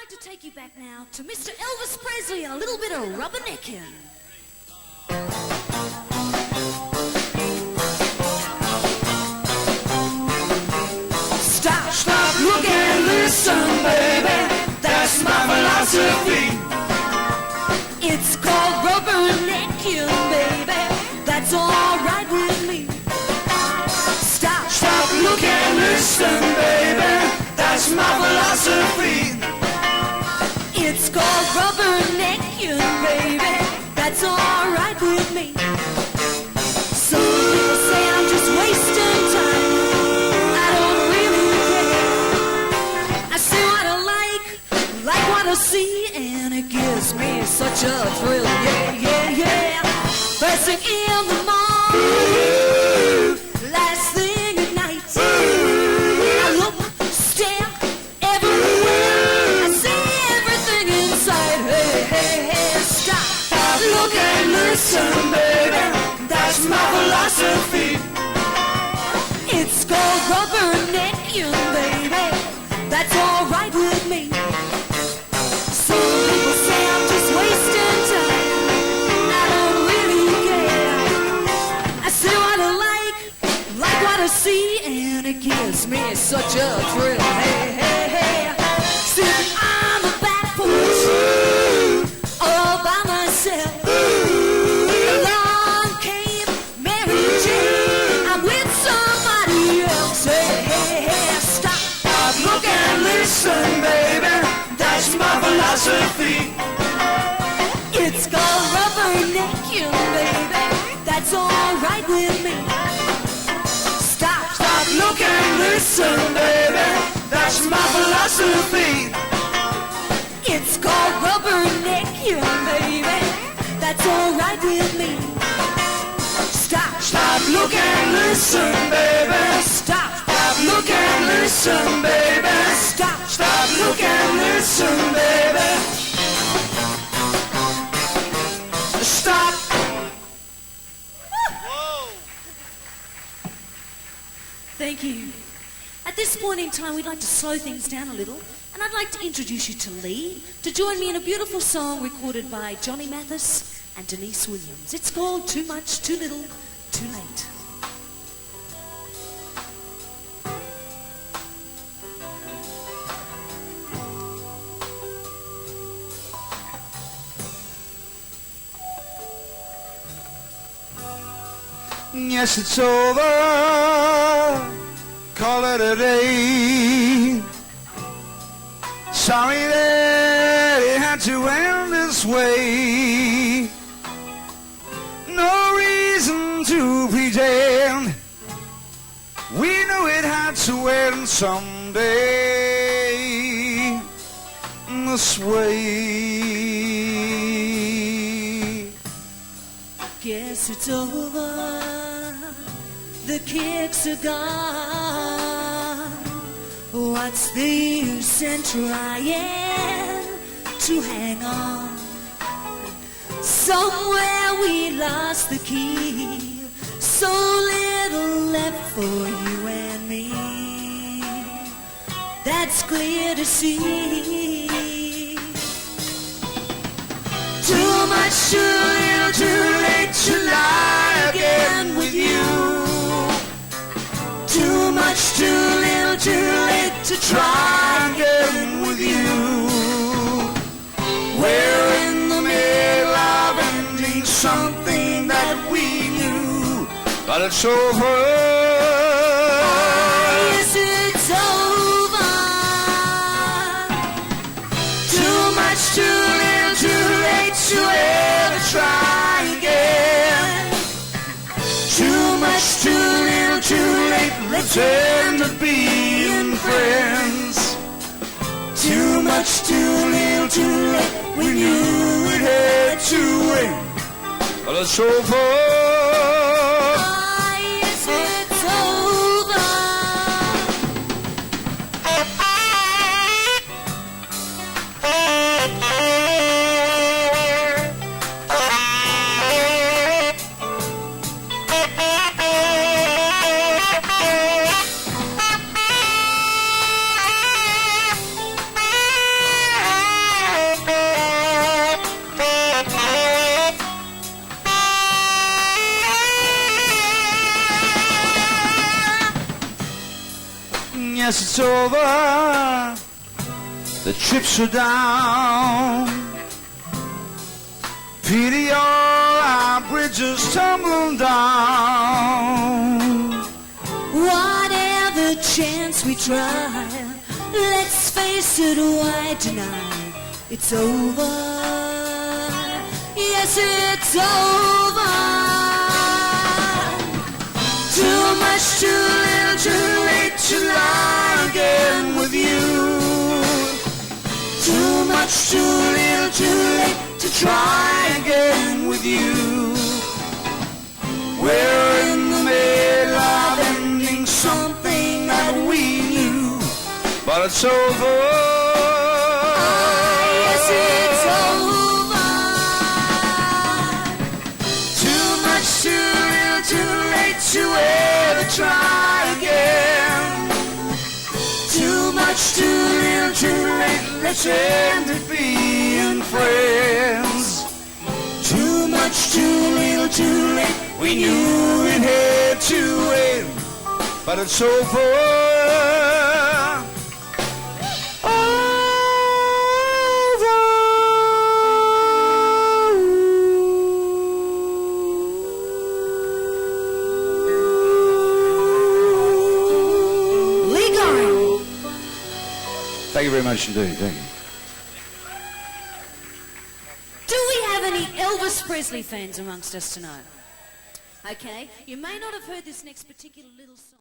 like to take you back now to Mr. Elvis Presley and a little bit of rubbernecking. Stop, look and listen, baby. That's my philosophy. It's called rubbernecking, baby. That's all right with me. Stop, look and listen, baby. That's my philosophy. It's called rubbernecking, baby. That's all right with me. Some people say I'm just wasting time. I don't really care. I see what I like what I see, and it gives me such a thrill. Yeah, yeah, yeah. First thing in the morning, last thing at night. I look, stare everywhere. I see everything inside. Hey, hey, hey, stop, Look and listen, baby. That's my philosophy. It's called rubbernecking, baby. That's all right with me. Some people say I'm just wasting time. I don't really care. I see what I like what I see, and it gives me such a thrill. Hey, hey, hey. Sitting on the back porch, all by myself. Along came Mary Jane. I'm with somebody else. Hey, hey, hey, stop. Look and listen, baby. That's my philosophy. It's called rubbernecking, baby. That's all right with me. Stop, Look and listen, baby. That's my philosophy. It's called rubbernecking, baby. That's all right with me. Stop, Look and listen, baby. stop, Look and listen, baby. stop. Look and listen, baby. Stop. Thank you. At this point in time, we'd like to slow things down a little, and I'd like to introduce you to Lee to join me in a beautiful song recorded by Johnny Mathis and Denise Williams. It's called Too Much, Too Little, Too Late. Yes, it's over. Call it a day. Sorry that it had to end this way. No reason to pretend. We knew it had to end someday. This way. Guess it's over. The kicks are gone. What's the use in trying to hang on? Somewhere we lost the key. So little left for you and me. That's clear to see. Too much, too little, too late to lie again with you. Too much, too little, too late to try again with you. We're in the middle of ending something that we knew, but it's over. Yes, it's over. Too much, too little, too late to ever try again. Too much, too little, too late. Let's end up being friends. Too much, too little, too late. We knew it had to end, but it's over. Ah, yes, it's over. yes, it's over. The chips are down. Pity all our bridges tumbling down. Whatever chance we try, let's face it, why deny? It's over. Yes, it's over. Too much, too little, too late to lie again with you. Too much, too little, too late to try again with you. We're in the middle of ending something that we knew, but it's over. Yes, it's over. Too much, too little, too late to ever try again. Too much, too little, too late, let's end it being friends. Too much, too little, too late, we knew it had to end, but it's over. Thank you very much indeed. Thank you. Do we have any Elvis Presley fans amongst us tonight? Okay, you may not have heard this next particular little song.